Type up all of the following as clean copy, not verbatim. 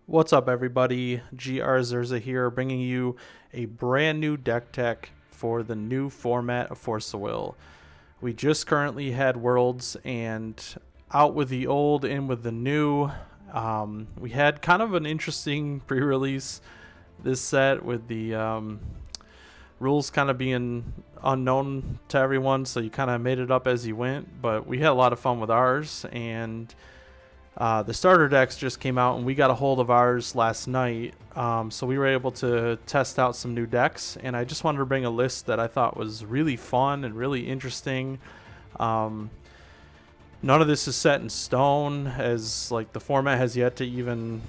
What's up, everybody? GR Zerza here, bringing you a brand new deck tech for the new format of Force of Will. We just currently had Worlds, and out with the old, in with the new. We had kind of an interesting pre-release this set with the rules kind of being unknown to everyone, so you kind of made it up as you went. But we had a lot of fun with ours, and the starter decks just came out, and we got a hold of ours last night. So we were able to test out some new decks, and I just wanted to bring a list that I thought was really fun and really interesting. None of this is set in stone, as like the format has yet to even,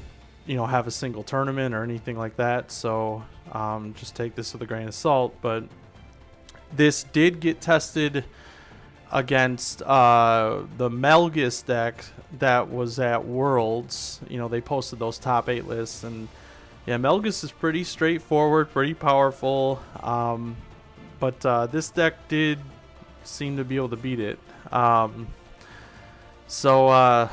have a single tournament or anything like that. So just take this with a grain of salt. But this did get tested against the Melgus deck that was at Worlds. They posted those top 8 lists, and yeah, Melgus is pretty straightforward, pretty powerful, but this deck did seem to be able to beat it. So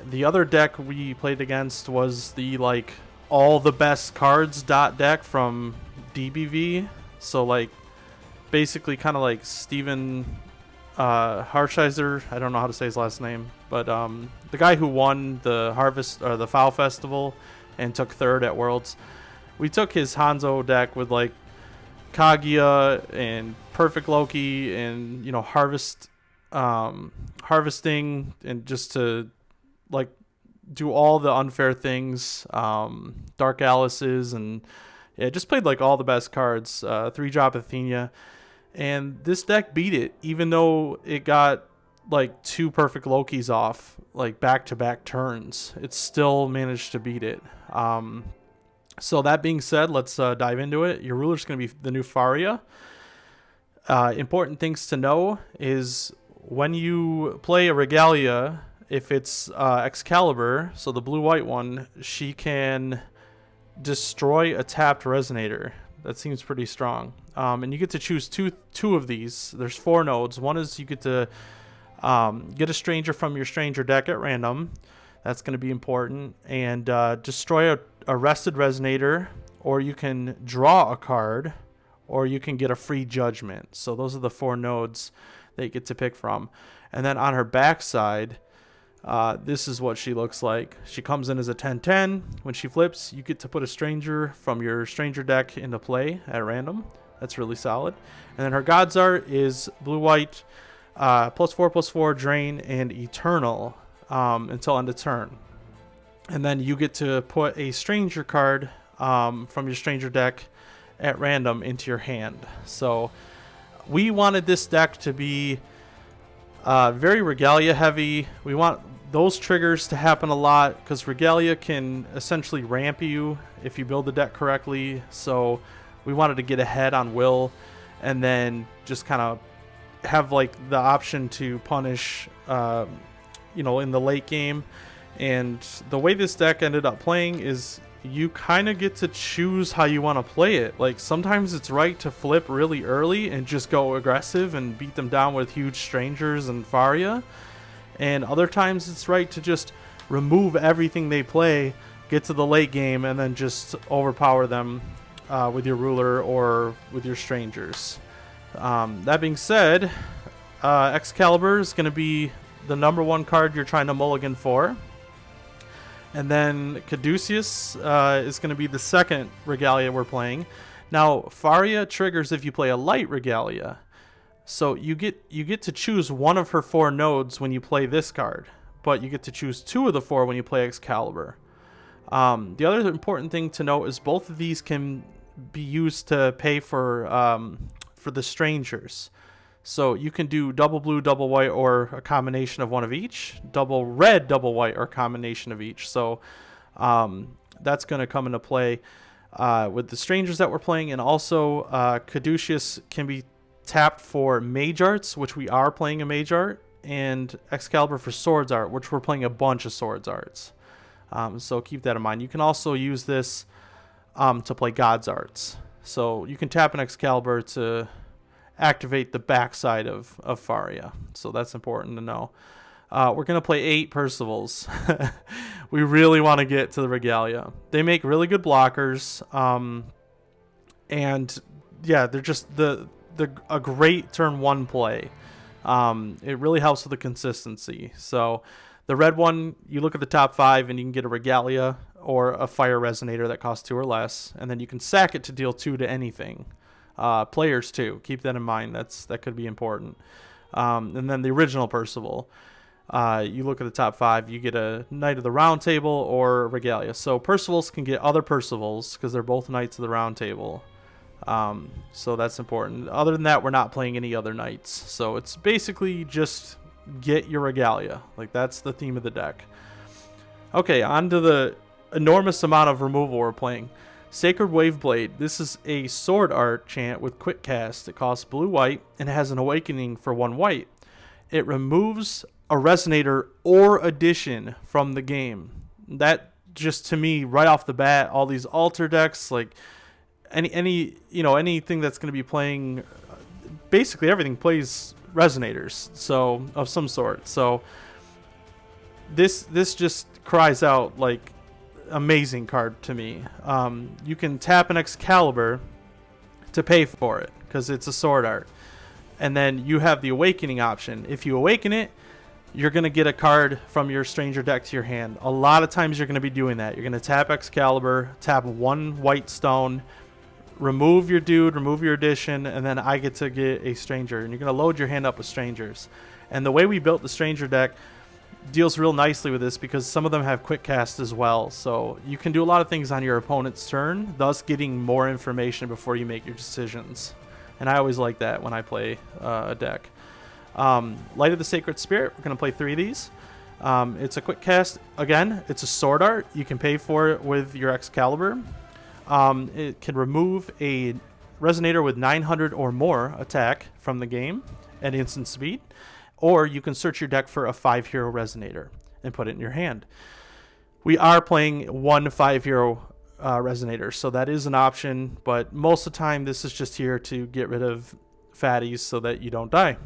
the other deck we played against was the all the best cards deck from DBV. So basically kind of like Steven Harshiser, I don't know how to say his last name, but the guy who won the Harvest or the Foul Festival and took third at Worlds. We took his Hanzo deck with Kaguya and Perfect Loki and harvesting, and just to do all the unfair things, Dark Alice's, and yeah, just played all the best cards. 3-drop Athenia. And this deck beat it, even though it got 2 perfect Lokis off back-to-back turns. It still managed to beat it. So that being said, let's dive into it. Your ruler's going to be the new Faria. Important things to know is when you play a Regalia, if it's Excalibur, so the blue-white one, she can destroy a tapped Resonator. That seems pretty strong. And you get to choose two of these. There's 4 nodes. One is you get to get a stranger from your stranger deck at random. That's going to be important. And destroy a rested Resonator, or you can draw a card, or you can get a free judgment. So those are the 4 nodes that you get to pick from. And then on her backside, this is what she looks like. She comes in as a 10/10. When she flips, you get to put a stranger from your stranger deck into play at random. That's really solid. And then her God's Art is blue-white, +4/+4, drain, and eternal until end of turn. And then you get to put a stranger card from your stranger deck at random into your hand. So we wanted this deck to be very Regalia heavy. We want those triggers to happen a lot, because Regalia can essentially ramp you if you build the deck correctly. So we wanted to get ahead on Will, and then just kind of have the option to punish in the late game. And the way this deck ended up playing is you kind of get to choose how you want to play it. Sometimes it's right to flip really early and just go aggressive and beat them down with huge strangers and Faria. And other times it's right to just remove everything they play, get to the late game, and then just overpower them with your ruler or with your strangers. That being said, Excalibur is going to be the number 1 card you're trying to mulligan for. And then Caduceus is going to be the second Regalia we're playing. Now, Faria triggers if you play a light Regalia. So you get to choose one of her 4 nodes when you play this card, but you get to choose 2 of the 4 when you play Excalibur. The other important thing to note is both of these can be used to pay for the strangers. So you can do double blue, double white, or a combination of one of each. Double red, double white, or a combination of each. So that's going to come into play with the strangers that we're playing. And also Caduceus can be tapped for Mage Arts, which we are playing a Mage Art, and Excalibur for Swords Art, which we're playing a bunch of Swords Arts. So keep that in mind. You can also use this to play God's Arts. So you can tap an Excalibur to activate the backside of Faria. So that's important to know. We're going to play 8 Percivals. We really want to get to the Regalia. They make really good blockers. And yeah, they're just a great turn 1 play. It really helps with the consistency. So the red one, you look at the top 5 and you can get a Regalia or a Fire Resonator that costs 2 or less. And then you can sack it to deal 2 to anything. Players too. Keep that in mind. That could be important. And then the original Percival. You look at the top 5, you get a Knight of the Round Table or Regalia. So Percivals can get other Percivals because they're both Knights of the Round Table. So that's important. Other than that, we're not playing any other Knights. So it's basically just get your Regalia. Like, that's the theme of the deck. Okay, on to the enormous amount of removal we're playing. Sacred Waveblade. This is a sword art chant with quick cast. It costs blue-white and it has an awakening for 1 white. It removes a Resonator or addition from the game. That just, to me, right off the bat, all these altar decks, like anything that's going to be playing, basically everything plays Resonators, so of some sort. So this just cries out like amazing card to me. You can tap an Excalibur to pay for it because it's a sword art, and then you have the awakening option. If you awaken it, you're going to get a card from your stranger deck to your hand. A lot of times you're going to be doing that. You're going to tap Excalibur, tap 1 white stone, remove your dude, remove your addition, and then I get to get a stranger. And you're going to load your hand up with strangers. And the way we built the stranger deck deals real nicely with this because some of them have quick cast as well. So you can do a lot of things on your opponent's turn, thus getting more information before you make your decisions. And I always like that when I play a deck. Light of the Sacred Spirit, we're going to play 3 of these. It's a quick cast. Again, it's a sword art. You can pay for it with your Excalibur. It can remove a Resonator with 900 or more attack from the game at instant speed. Or you can search your deck for a 5-hero Resonator and put it in your hand. We are playing 1 5-hero Resonator, so that is an option. But most of the time, this is just here to get rid of fatties so that you don't die.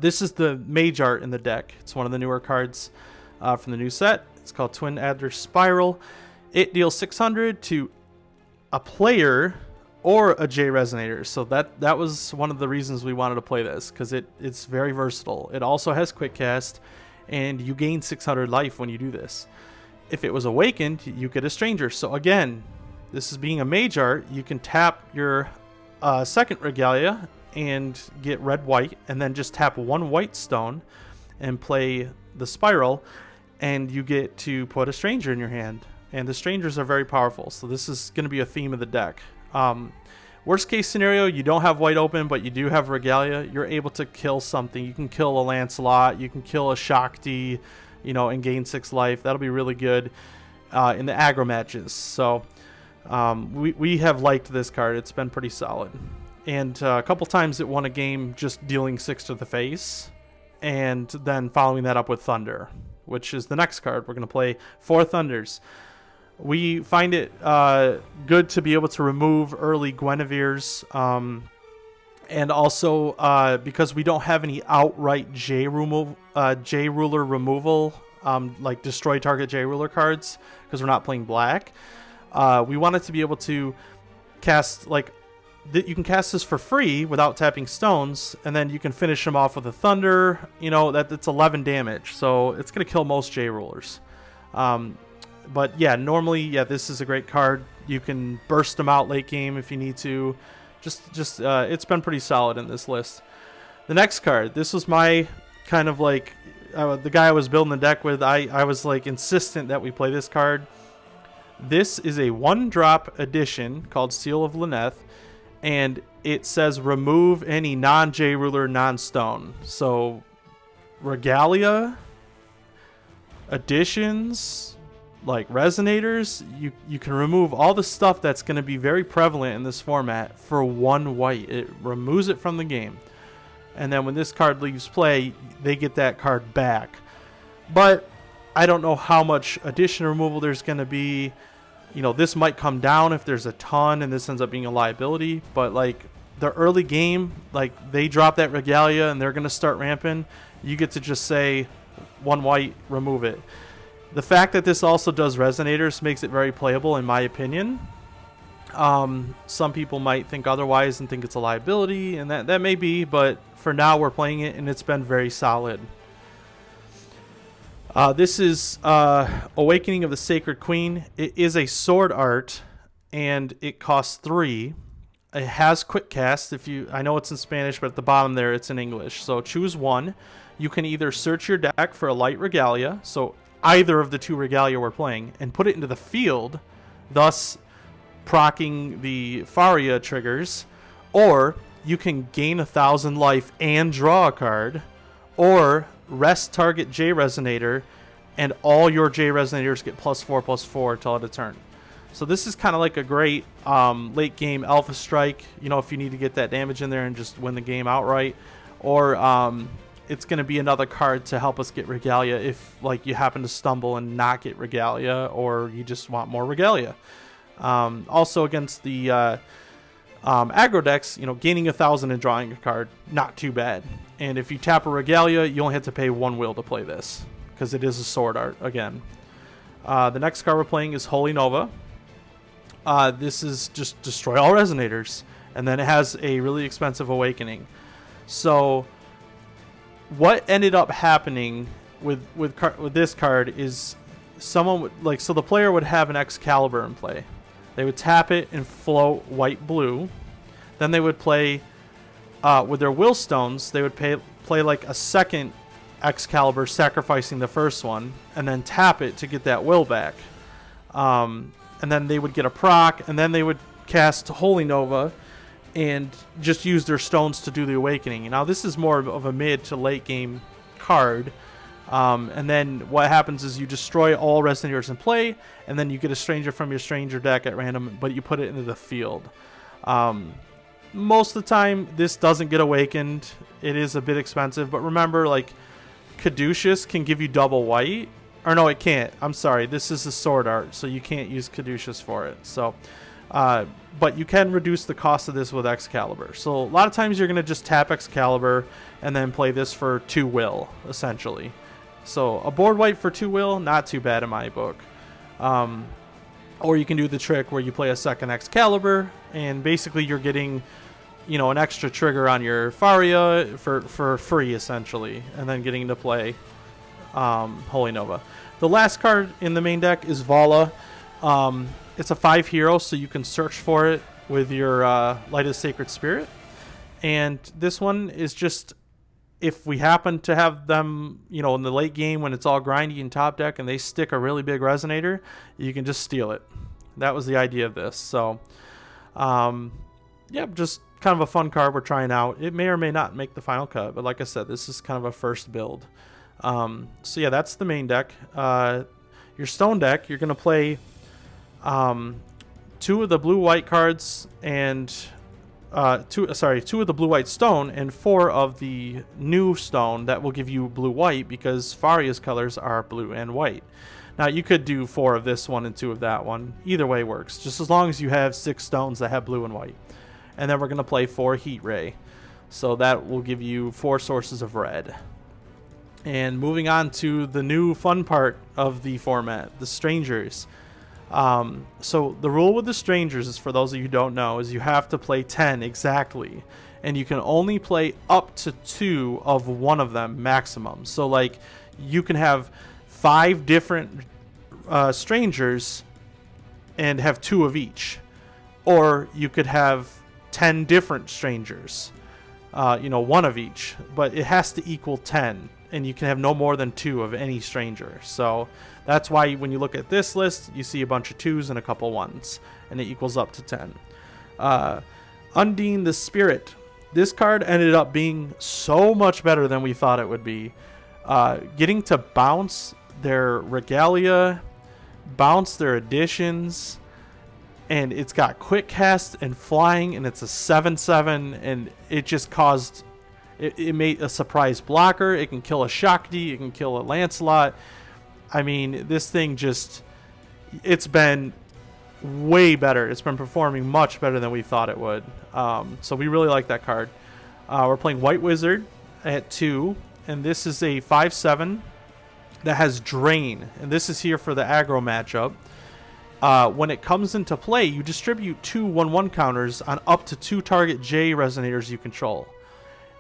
This is the mage art in the deck. It's one of the newer cards from the new set. It's called Twin Adder Spiral. It deals 600 to a player or a J Resonator. So that was one of the reasons we wanted to play this, because it's very versatile. It also has quick cast, and you gain 600 life when you do this. If it was awakened, you get a stranger. So again, this is being a mage art. You can tap your second Regalia and get red-white, and then just tap 1 white stone and play the spiral, and you get to put a stranger in your hand. And the strangers are very powerful, so this is going to be a theme of the deck. Worst case scenario, you don't have white open, but you do have Regalia. You're able to kill something. You can kill a Lancelot, you can kill a Shakti, and gain 6 life. That'll be really good in the aggro matches. So we have liked this card. It's been pretty solid. And a couple times it won a game just dealing 6 to the face, and then following that up with Thunder, which is the next card. We're going to play 4 Thunders. We find it good to be able to remove early Guinevere's, and also because we don't have any outright J-Ruler removal, like destroy target J-Ruler cards, because we're not playing black. We wanted to be able to cast, you can cast this for free without tapping stones, and then you can finish them off with a Thunder. That's 11 damage, so it's going to kill most J-Rulers. But yeah, normally, this is a great card. You can burst them out late game if you need to. Just it's been pretty solid in this list. The next card, this was my kind of the guy I was building the deck with. I was insistent that we play this card. This is a 1-drop edition called Seal of Linette, and it says remove any non-J-Ruler, non-stone. So Regalia, additions, like Resonators, you can remove all the stuff that's going to be very prevalent in this format for 1 white. It removes it from the game. And then when this card leaves play, they get that card back. But I don't know how much addition removal there's going to be. This might come down if there's a ton and this ends up being a liability. But the early game, they drop that Regalia and they're going to start ramping. you get to just say 1 white, remove it. The fact that this also does resonators makes it very playable, in my opinion. Some people might think otherwise and think it's a liability, and that may be, but for now we're playing it, and it's been very solid. This is Awakening of the Sacred Queen. It is a sword art, and it costs 3. It has quick cast. I know it's in Spanish, but at the bottom there it's in English. So choose 1. You can either search your deck for a light regalia, so either of the 2 regalia we're playing, and put it into the field, thus proccing the Faria triggers, or you can gain 1,000 life and draw a card, or rest target J Resonator, and all your J Resonators get +4/+4 till end of turn. So this is kind of like a great late game Alpha Strike, if you need to get that damage in there and just win the game outright, or it's going to be another card to help us get Regalia if you happen to stumble and not get Regalia, or you just want more Regalia. Also against the aggro decks, gaining 1,000 and drawing a card, not too bad. And if you tap a Regalia, you only have to pay 1 will to play this, because it is a sword art again. The next card we're playing is Holy Nova. This is just destroy all Resonators, and then it has a really expensive Awakening. So what ended up happening with this card is someone would, so the player would have an Excalibur in play. They would tap it and float white blue. Then they would play with their will stones. They would play like a second Excalibur, sacrificing the first one, and then tap it to get that will back. And then they would get a proc, and then they would cast Holy Nova and just use their stones to do the Awakening. Now this is more of a mid to late game card. And then what happens is you destroy all Resonators in play, and then you get a Stranger from your Stranger deck at random, but you put it into the field. Most of the time, this doesn't get awakened. It is a bit expensive, but remember, Caduceus can give you double white. Or no, it can't. I'm sorry. This is a sword art, so you can't use Caduceus for it. So, but you can reduce the cost of this with Excalibur. So a lot of times you're going to just tap Excalibur and then play this for 2 will, essentially. So a board wipe for 2 will, not too bad in my book. Or you can do the trick where you play a second Excalibur, and basically you're getting, an extra trigger on your Faria for free, essentially, and then getting to play Holy Nova. The last card in the main deck is Vala. It's a 5 hero, so you can search for it with your Light of the Sacred Spirit. And this one is just, if we happen to have them, in the late game when it's all grindy in top deck and they stick a really big Resonator, you can just steal it. That was the idea of this. So, just kind of a fun card we're trying out. It may or may not make the final cut, but like I said, this is kind of a first build. That's the main deck. Your stone deck, you're going to play 2 of the blue-white cards and 2 of the blue-white stone and 4 of the new stone that will give you blue-white, because Faria's colors are blue and white. Now, you could do 4 of this one and 2 of that one. Either way works, just as long as you have 6 stones that have blue and white. And then we're going to play 4 Heat Ray. So that will give you 4 sources of red. And moving on to the new fun part of the format, the Strangers. So the rule with the Strangers is, for those of you who don't know, is you have to play 10 exactly. And you can only play up to 2 of one of them maximum. So you can have 5 different Strangers and have 2 of each. Or you could have 10 different Strangers, 1 of each. But it has to equal 10. And you can have no more than 2 of any Stranger. So that's why when you look at this list, you see a bunch of 2s and a couple 1s. And it equals up to 10. Undine the Spirit. This card ended up being so much better than we thought it would be. Getting to bounce their Regalia, bounce their additions, and it's got quick cast and flying, and it's a 7/7, and it just caused... It made a surprise blocker. It can kill a Shakti. It can kill a Lancelot. I mean, this thing just... It's been way better. It's been performing much better than we thought it would. So we really like that card. We're playing White Wizard at 2. and this is a 5/7 that has Drain, and this is here for the aggro matchup. When it comes into play, you distribute 2 1/1 counters on up to 2 target J resonators you control.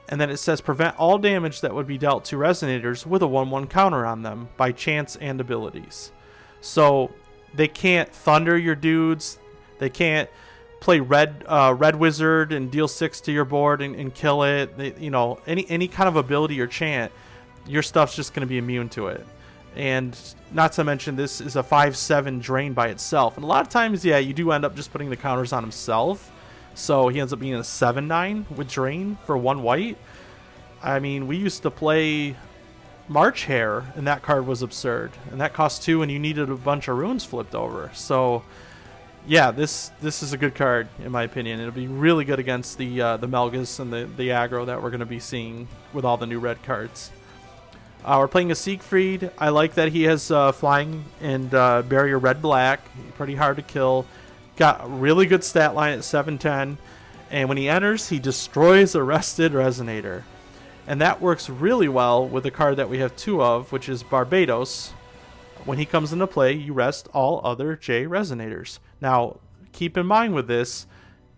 And then it says prevent all damage that would be dealt to resonators with a 1/1 counter on them by chance and abilities. So they can't thunder your dudes. They can't play red wizard and deal 6 to your board and kill it. Any kind of ability or chant, your stuff's just going to be immune to it. And not to mention, this is a 5/7 drain by itself. And a lot of times, yeah, you do end up just putting the counters on himself. So he ends up being a 7/9 with drain for 1 white. I mean, we used to play March Hare, and that card was absurd. And that cost 2, and you needed a bunch of runes flipped over. So, yeah, this is a good card, in my opinion. It'll be really good against the Melgus and the aggro that we're going to be seeing with all the new red cards. We're playing a Siegfried. I like that he has flying and barrier red-black. Pretty hard to kill. Got a really good stat line at 7/10. And when he enters, he destroys a rested resonator. And that works really well with the card that we have 2 of, which is Barbados. When he comes into play, you rest all other J resonators. Now, keep in mind with this,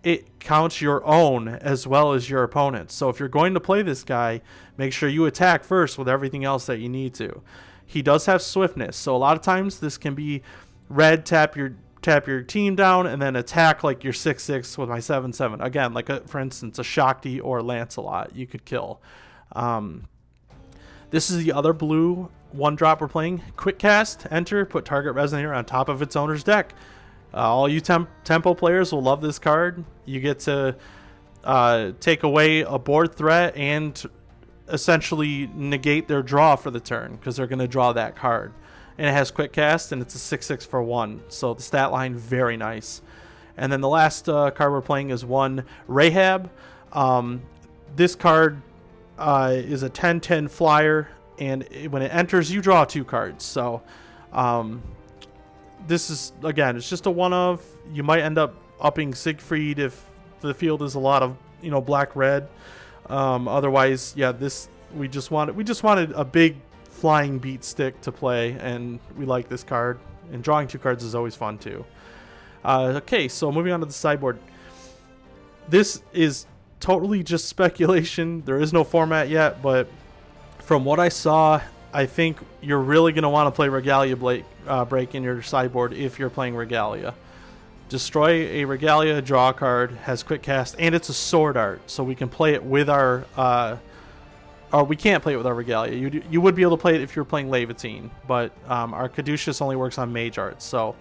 it counts your own as well as your opponent's. So if you're going to play this guy, make sure you attack first with everything else that you need to. He does have swiftness, so a lot of times this can be red, tap your team down, and then attack like your 6/6 with my 7/7. Again, like for instance, a Shakti or Lancelot you could kill. This is the other blue 1-drop we're playing. Quick cast, enter, put target resonator on top of its owner's deck. All you tempo players will love this card. You get to take away a board threat and essentially negate their draw for the turn because they're going to draw that card. And it has quick cast, and it's a 6/6 for 1. So the stat line, very nice. And then the last card we're playing is 1 Rahab. This card is a 10/10 flyer, and when it enters, you draw 2 cards. So this is, again, it's just a one of. You might end up upping Siegfried if the field is a lot of black-red. Otherwise, yeah, we just wanted a big flying beat stick to play, and we like this card. And drawing 2 cards is always fun too. Okay, so moving on to the sideboard. This is totally just speculation. There is no format yet, but from what I saw, I think you're really going to want to play Regalia break in your sideboard if you're playing Regalia. Destroy a Regalia, draw a card, has quick cast, and it's a sword art, so we can play it with our... or we can't play it with our Regalia. You would be able to play it if you're playing Levitine, but our Caduceus only works on mage arts. So,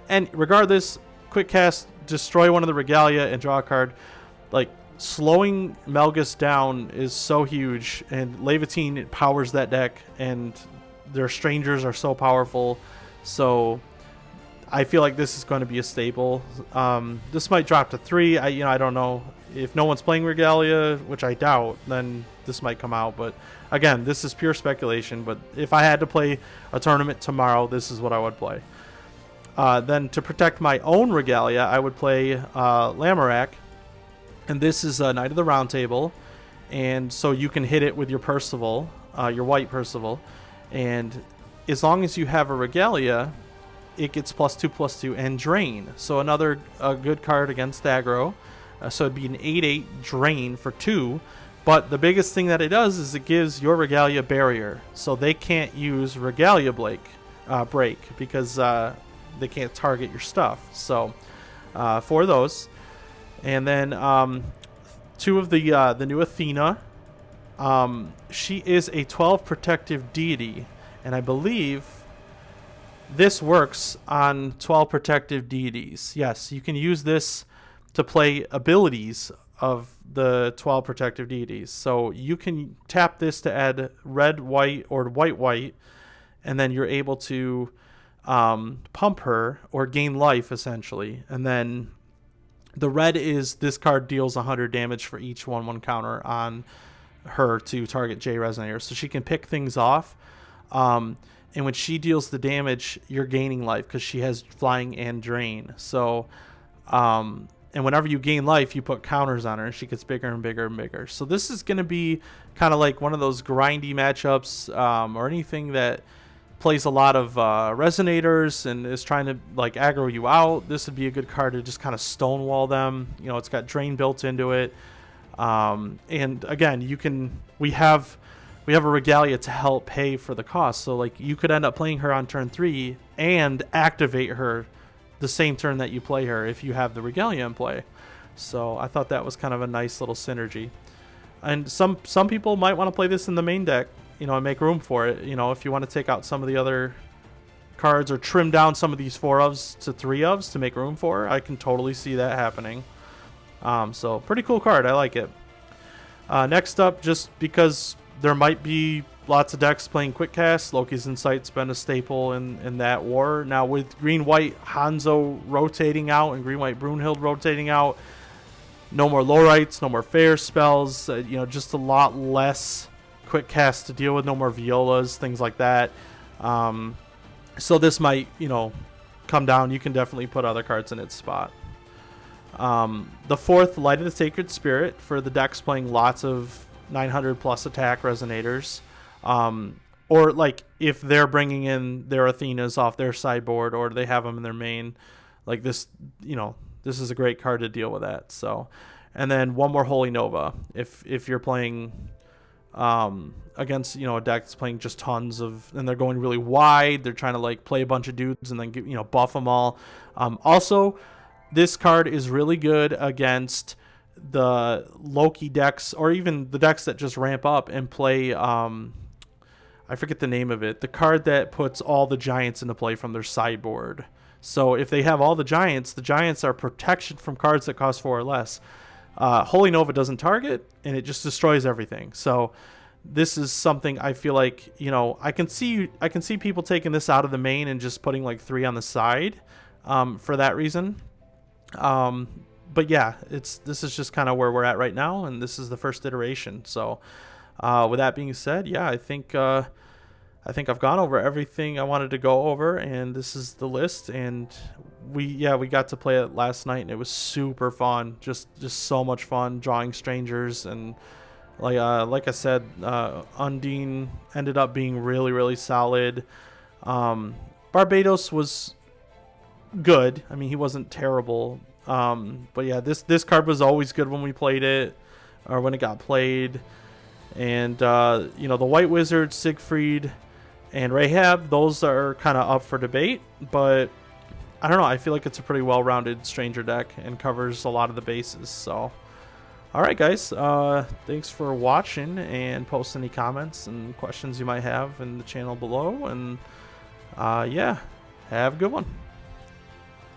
and regardless, quick cast, destroy one of the Regalia and draw a card. Like, slowing Melgus down is so huge, and Levitine powers that deck, and their strangers are so powerful. So I feel like this is going to be a staple. This might drop to 3. I don't know. If no one's playing Regalia, which I doubt, then this might come out. But again, this is pure speculation. But if I had to play a tournament tomorrow, this is what I would play. Then to protect my own Regalia, I would play Lamorak. And this is a Knight of the Round Table. And so you can hit it with your Percival, your white Percival. And as long as you have a Regalia, it gets +2/+2 and Drain. So another good card against aggro. So it'd be an 8/8 Drain for 2. But the biggest thing that it does is it gives your Regalia barrier. So they can't use Regalia break because they can't target your stuff. So for those. And then 2 of the new Athena. She is a 12 protective deity. And I believe this works on 12 protective deities. Yes, you can use this to play abilities of the 12 protective deities. So you can tap this to add red, white, or white, white, and then you're able to pump her or gain life, essentially. And then the red is this card deals 100 damage for each 1/1 counter on her to target J Resonator. So she can pick things off. And when she deals the damage, you're gaining life because she has flying and drain. So And whenever you gain life, you put counters on her, and she gets bigger and bigger and bigger. So this is going to be kind of like one of those grindy matchups, or anything that plays a lot of resonators and is trying to like aggro you out. This would be a good card to just kind of stonewall them. You know, it's got drain built into it. And again, we have a Regalia to help pay for the cost. So like you could end up playing her on turn 3 and activate her the same turn that you play her if you have the Regalia in play. So I thought that was kind of a nice little synergy. And some people might want to play this in the main deck, you know, and make room for it. You know, if you want to take out some of the other cards or trim down some of these 4-ofs to 3-ofs to make room for, I can totally see that happening. So pretty cool card. I like it. Next up, just because there might be lots of decks playing quick cast, Loki's Insight's been a staple in that war. Now with green-white Hanzo rotating out and green-white Brunhild rotating out, no more Lowrights, no more fair spells, you know, just a lot less quick cast to deal with, no more Violas, things like that. So this might, you know, come down. You can definitely put other cards in its spot. The fourth, Light of the Sacred Spirit, for the decks playing lots of 900 plus attack resonators. Or like if they're bringing in their Athenas off their sideboard or they have them in their main, like this, you know, this is a great card to deal with that. So, and then one more Holy Nova. If you're playing against, you know, a deck that's playing just tons of, and they're going really wide, they're trying to like play a bunch of dudes and then get, you know, buff them all. Also, this card is really good against the Loki decks, or even the decks that just ramp up and play, I forget the name of it, the card that puts all the giants into play from their sideboard. So if they have all the giants are protection from cards that cost 4 or less. Holy Nova doesn't target, and it just destroys everything. So this is something I feel like, you know, I can see people taking this out of the main and just putting like 3 on the side for that reason. But yeah, this is just kind of where we're at right now, and this is the first iteration. So with that being said, yeah, I think I've gone over everything I wanted to go over, and this is the list. And we got to play it last night, and it was super fun. Just so much fun drawing strangers, and like I said, Undine ended up being really, really solid. Barbados was good. I mean, he wasn't terrible. But yeah, this card was always good when we played it, or when it got played. And you know, the White Wizard, Siegfried, and Rahab, those are kind of up for debate, but I don't know, I feel like it's a pretty well-rounded Stranger deck and covers a lot of the bases. So alright guys, thanks for watching, and post any comments and questions you might have in the channel below, and yeah, have a good one.